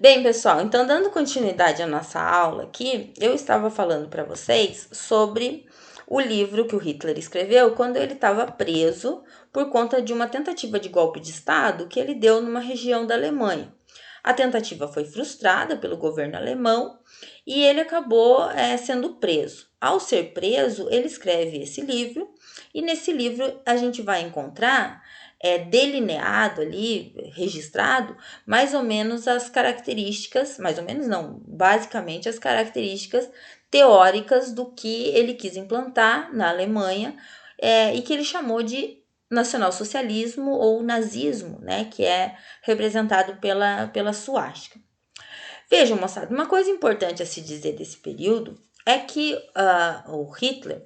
Bem, pessoal, então dando continuidade à nossa aula aqui, eu estava falando para vocês sobre o livro que o Hitler escreveu quando ele estava preso por conta de uma tentativa de golpe de Estado que ele deu numa região da Alemanha. A tentativa foi frustrada pelo governo alemão e ele acabou sendo preso. Ao ser preso, ele escreve esse livro e nesse livro a gente vai encontrar delineado ali, registrado, mais ou menos as características, mais ou menos não, basicamente as características teóricas do que ele quis implantar na Alemanha e que ele chamou de nacionalsocialismo ou nazismo, né, que é representado pela suástica. Vejam, moçada, uma coisa importante a se dizer desse período é que o Hitler,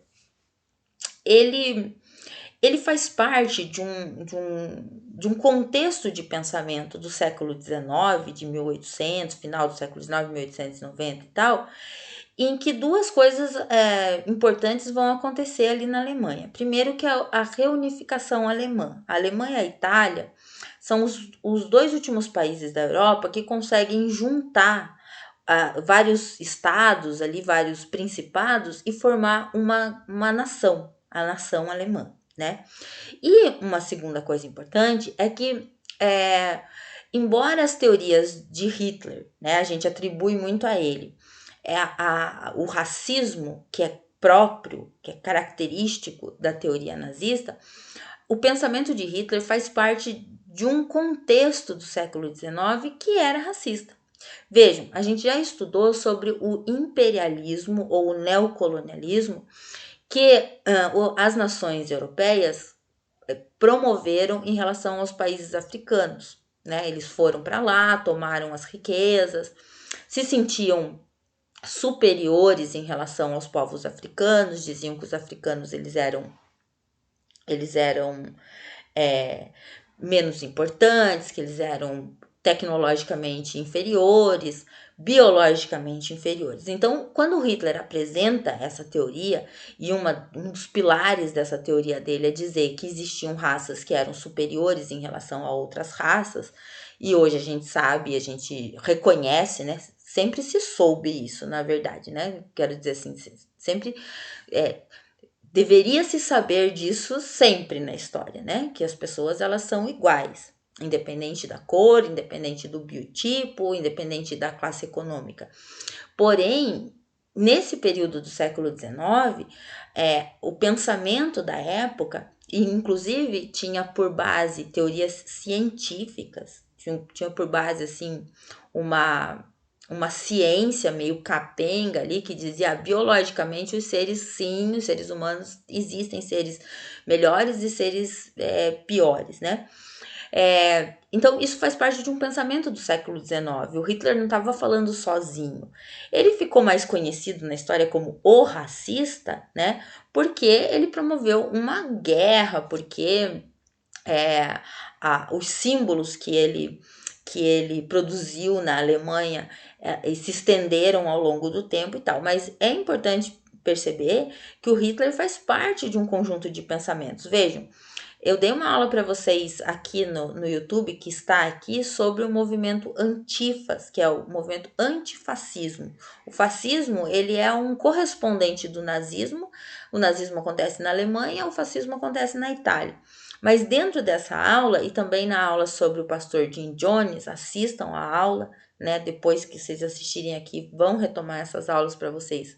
ele faz parte de um contexto de pensamento do século XIX, de 1800, final do século XIX, 1890 e tal, em que duas coisas importantes vão acontecer ali na Alemanha. Primeiro que a reunificação alemã. A Alemanha e a Itália são os dois últimos países da Europa que conseguem juntar vários estados ali, vários principados e formar uma nação, a nação alemã, né? E uma segunda coisa importante é que embora as teorias de Hitler, né, a gente atribui muito a ele, o racismo que é próprio, que é característico da teoria nazista, o pensamento de Hitler faz parte de um contexto do século XIX que era racista. Vejam, a gente já estudou sobre o imperialismo ou o neocolonialismo que as nações europeias promoveram em relação aos países africanos, né? Eles foram para lá, tomaram as riquezas, se sentiam superiores em relação aos povos africanos, diziam que os africanos eles eram menos importantes, que eles eram tecnologicamente inferiores, biologicamente inferiores. Então, quando Hitler apresenta essa teoria, e um dos pilares dessa teoria dele é dizer que existiam raças que eram superiores em relação a outras raças, e hoje a gente sabe, a gente reconhece, né? Sempre se soube isso, na verdade, né? Quero dizer assim, sempre deveria se saber disso sempre na história, né? Que as pessoas elas são iguais, independente da cor, independente do biotipo, independente da classe econômica. Porém, nesse período do século XIX, o pensamento da época, e inclusive tinha por base teorias científicas, tinha por base assim uma ciência meio capenga ali que dizia biologicamente os seres humanos existem seres melhores e seres piores, né? Então isso faz parte de um pensamento do século XIX. O Hitler não estava falando sozinho. Ele ficou mais conhecido na história como o racista, né? Porque ele promoveu uma guerra, porque os símbolos que ele produziu na Alemanha se estenderam ao longo do tempo e tal. Mas é importante perceber que o Hitler faz parte de um conjunto de pensamentos. Vejam, eu dei uma aula para vocês aqui no YouTube, que está aqui, sobre o movimento antifas, que é o movimento antifascismo. O fascismo, ele é um correspondente do nazismo. O nazismo acontece na Alemanha, o fascismo acontece na Itália. Mas dentro dessa aula, e também na aula sobre o pastor Jim Jones, assistam a aula, né? Depois que vocês assistirem aqui, vão retomar essas aulas para vocês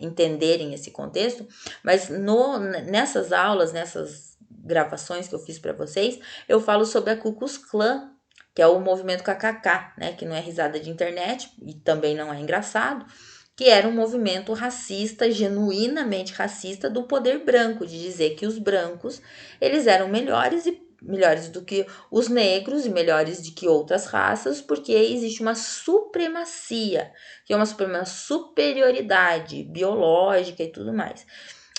entenderem esse contexto. Mas nessas aulas, nessas gravações que eu fiz para vocês, eu falo sobre a Ku Klux Klan, que é o movimento KKK, né? Que não é risada de internet e também não é engraçado, que era um movimento racista, genuinamente racista do poder branco, de dizer que os brancos eles eram melhores do que os negros e melhores do que outras raças, porque existe uma supremacia, que é uma superioridade biológica e tudo mais.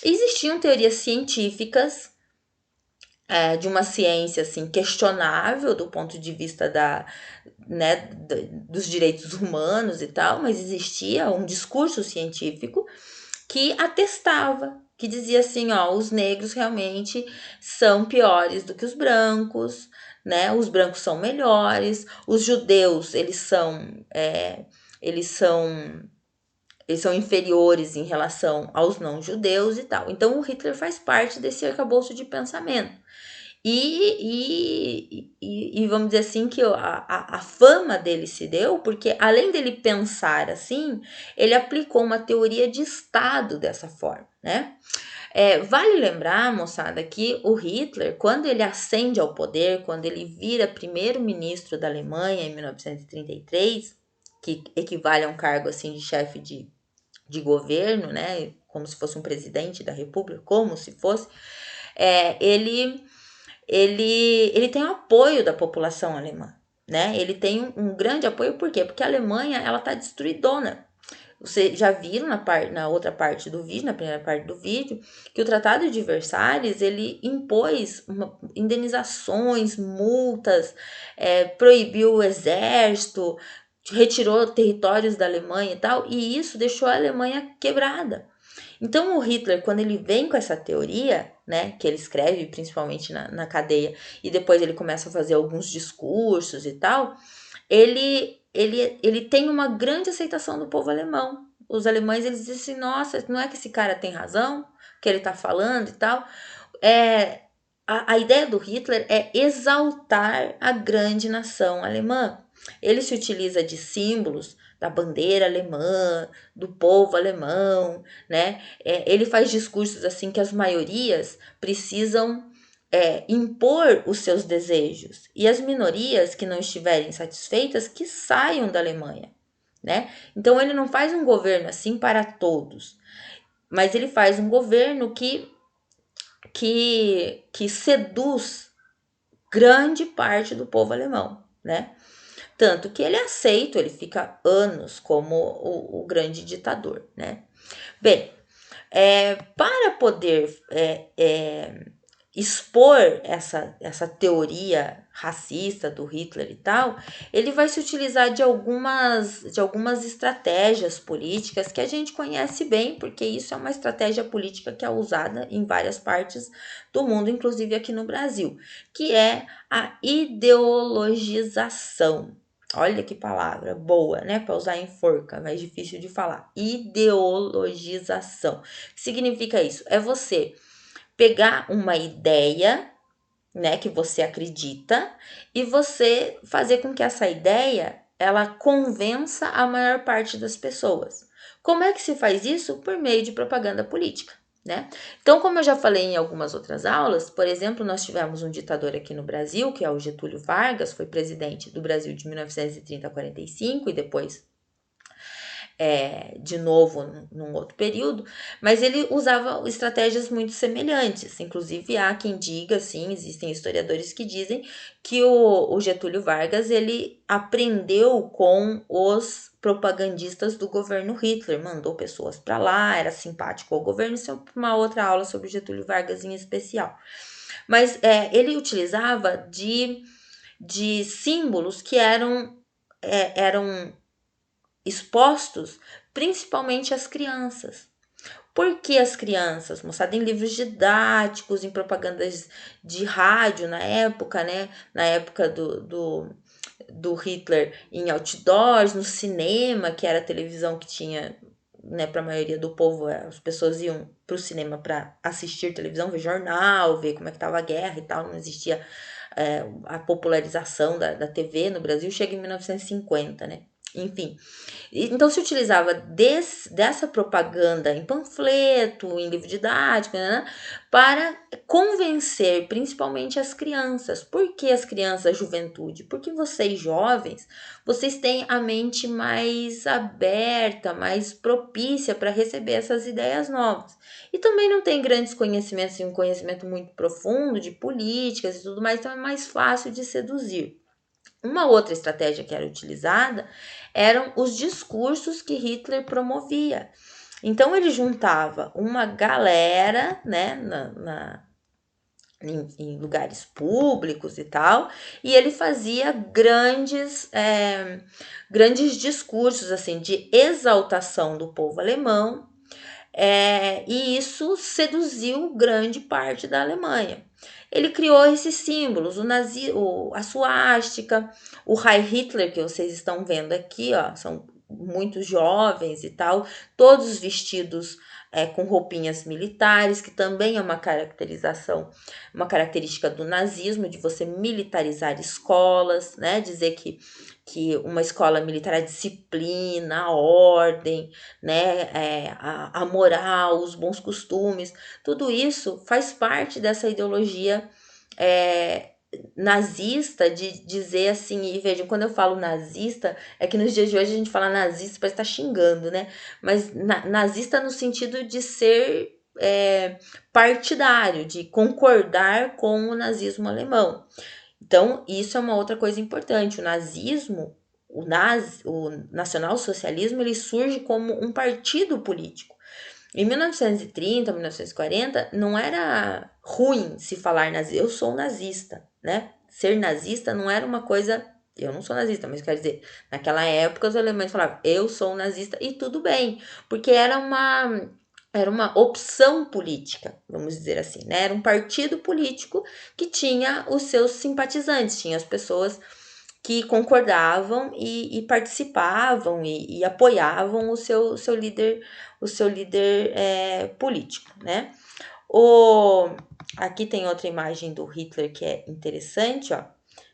Existiam teorias científicas de uma ciência assim questionável do ponto de vista dos direitos humanos e tal, mas existia um discurso científico que atestava, que dizia assim, os negros realmente são piores do que os brancos, né? Os brancos são melhores, os judeus, eles são inferiores em relação aos não-judeus e tal. Então, o Hitler faz parte desse arcabouço de pensamento. E vamos dizer assim que a fama dele se deu porque, além dele pensar assim, ele aplicou uma teoria de Estado dessa forma, né? Vale lembrar, moçada, que o Hitler, quando ele ascende ao poder, quando ele vira primeiro-ministro da Alemanha em 1933, que equivale a um cargo assim de chefe de governo, né? Como se fosse um presidente da república, como se fosse, ele tem o apoio da população alemã, né? Ele tem um grande apoio, por quê? Porque a Alemanha, ela tá destruidona. Vocês já viram na outra parte do vídeo, na primeira parte do vídeo, que o Tratado de Versalhes, ele impôs indenizações, multas, proibiu o exército, retirou territórios da Alemanha e tal, e isso deixou a Alemanha quebrada. Então, o Hitler, quando ele vem com essa teoria, né, que ele escreve principalmente na cadeia, e depois ele começa a fazer alguns discursos e tal, ele tem uma grande aceitação do povo alemão. Os alemães, eles dizem assim, nossa, não é que esse cara tem razão, que ele tá falando e tal. A ideia do Hitler é exaltar a grande nação alemã. Ele se utiliza de símbolos da bandeira alemã, do povo alemão, né? Ele faz discursos assim que as maiorias precisam impor os seus desejos, e as minorias que não estiverem satisfeitas que saiam da Alemanha, né? Então ele não faz um governo assim para todos, mas ele faz um governo que seduz grande parte do povo alemão, né? Tanto que ele é aceito, ele fica anos como o grande ditador, né? Bem, para poder expor essa teoria racista do Hitler e tal, ele vai se utilizar de algumas estratégias políticas que a gente conhece bem, porque isso é uma estratégia política que é usada em várias partes do mundo, inclusive aqui no Brasil, que é a ideologização. Olha que palavra boa, né? Para usar em forca, mas difícil de falar. Ideologização. O que significa isso? É você pegar uma ideia, né, que você acredita, e você fazer com que essa ideia ela convença a maior parte das pessoas. Como é que se faz isso? Por meio de propaganda política, né? Então, como eu já falei em algumas outras aulas, por exemplo, nós tivemos um ditador aqui no Brasil, que é o Getúlio Vargas, foi presidente do Brasil de 1930 a 45 e depois de novo num outro período, mas ele usava estratégias muito semelhantes. Inclusive, há quem diga, assim, existem historiadores que dizem que o Getúlio Vargas ele aprendeu com os propagandistas do governo Hitler, mandou pessoas para lá, era simpático ao governo. Isso é uma outra aula sobre o Getúlio Vargas em especial. Mas ele utilizava de símbolos que eram expostos principalmente às crianças. Por que as crianças? Mostrado em livros didáticos, em propagandas de rádio na época, né? Na época do Hitler, em outdoors, no cinema, que era a televisão que tinha, né, para a maioria do povo, as pessoas iam para o cinema para assistir televisão, ver jornal, ver como é que estava a guerra e tal, não existia a popularização da TV no Brasil, chega em 1950, né? Enfim, então se utilizava dessa propaganda em panfleto, em livro didático, né, para convencer principalmente as crianças. Por que as crianças, a juventude? Porque vocês jovens, vocês têm a mente mais aberta, mais propícia para receber essas ideias novas. E também não tem grandes conhecimentos, um conhecimento muito profundo de políticas e tudo mais, então é mais fácil de seduzir. Uma outra estratégia que era utilizada eram os discursos que Hitler promovia. Então ele juntava uma galera, né, em lugares públicos e tal, e ele fazia grandes discursos assim de exaltação do povo alemão, e isso seduziu grande parte da Alemanha. ele criou esses símbolos, a suástica, o Heil Hitler que vocês estão vendo aqui, ó, são muitos jovens e tal, todos vestidos com roupinhas militares, que também é uma característica do nazismo, de você militarizar escolas, né? Dizer que uma escola militar, a disciplina, a ordem, né? A moral, os bons costumes, tudo isso faz parte dessa ideologia nazista, de dizer assim, e vejam, quando eu falo nazista, é que nos dias de hoje a gente fala nazista, parece estar xingando, né? Mas nazista no sentido de ser partidário, de concordar com o nazismo alemão. Então, isso é uma outra coisa importante. O nazismo, o nacionalsocialismo, ele surge como um partido político. Em 1930, 1940, não era ruim se falar nazista. Eu sou nazista, né? Ser nazista não era uma coisa... Eu não sou nazista, mas quer dizer, naquela época os alemães falavam, eu sou nazista, e tudo bem, porque era uma opção política, vamos dizer assim, né? Era um partido político que tinha os seus simpatizantes, tinha as pessoas que concordavam e participavam e apoiavam o seu líder político, né? Aqui tem outra imagem do Hitler que é interessante, ó.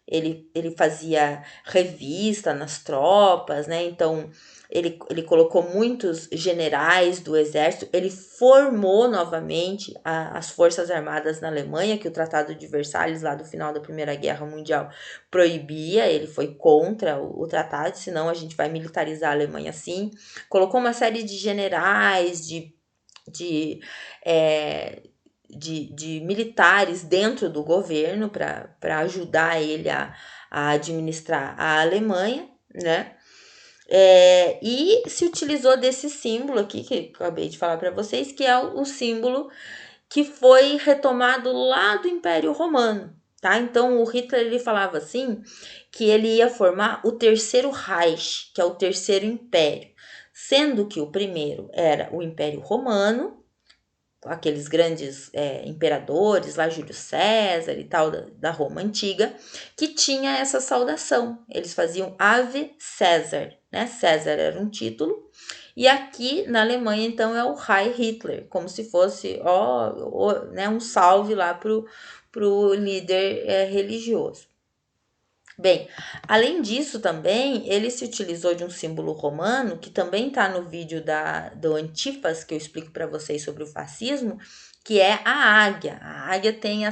Ele fazia revista nas tropas, né? Então, ele colocou muitos generais do exército, ele formou novamente as Forças Armadas na Alemanha, que o Tratado de Versalhes, lá do final da Primeira Guerra Mundial, proibia, ele foi contra o tratado, senão a gente vai militarizar a Alemanha assim. Colocou uma série de generais, de militares dentro do governo para ajudar ele a administrar a Alemanha, né? E se utilizou desse símbolo aqui, que eu acabei de falar para vocês, que é o símbolo que foi retomado lá do Império Romano, tá? Então, o Hitler, ele falava assim, que ele ia formar o Terceiro Reich, que é o Terceiro Império, sendo que o primeiro era o Império Romano, aqueles grandes imperadores, lá Júlio César e tal, da Roma Antiga, que tinha essa saudação. Eles faziam Ave César, né? César era um título. E aqui na Alemanha, então, é o Heil Hitler, como se fosse né, um salve lá pro líder religioso. Bem, além disso também, ele se utilizou de um símbolo romano, que também está no vídeo do Antifas, que eu explico para vocês sobre o fascismo, que é a águia. A águia tem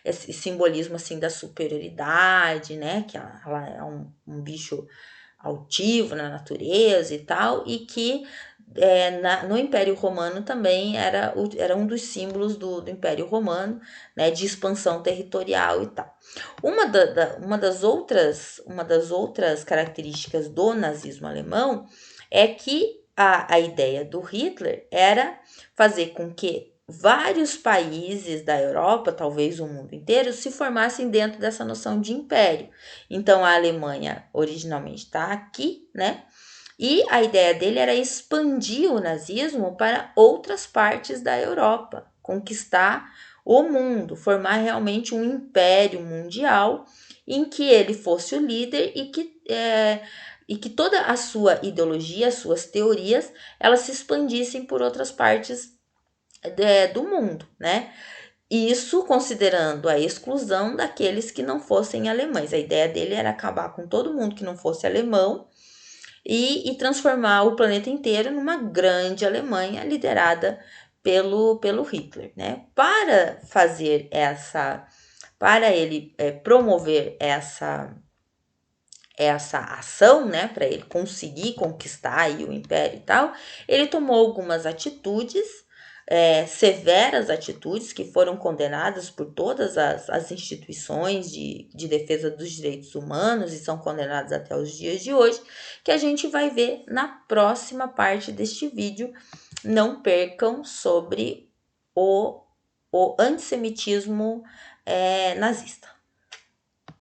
esse simbolismo assim da superioridade, né? Que ela é um bicho altivo na natureza e tal, e que no Império Romano também era um dos símbolos do Império Romano, né, de expansão territorial e tal. Uma das outras características do nazismo alemão é que a ideia do Hitler era fazer com que vários países da Europa, talvez o mundo inteiro, se formassem dentro dessa noção de império. Então, a Alemanha originalmente está aqui, né? E a ideia dele era expandir o nazismo para outras partes da Europa, conquistar o mundo, formar realmente um império mundial em que ele fosse o líder e que toda a sua ideologia, as suas teorias, elas se expandissem por outras partes do mundo, né? Isso considerando a exclusão daqueles que não fossem alemães. A ideia dele era acabar com todo mundo que não fosse alemão e transformar o planeta inteiro numa grande Alemanha liderada pelo Hitler, né? Para ele promover essa ação, né, para ele conseguir conquistar aí o império e tal, ele tomou algumas atitudes, severas atitudes, que foram condenadas por todas as instituições de defesa dos direitos humanos e são condenadas até os dias de hoje, que a gente vai ver na próxima parte deste vídeo. Não percam, sobre o antissemitismo nazista.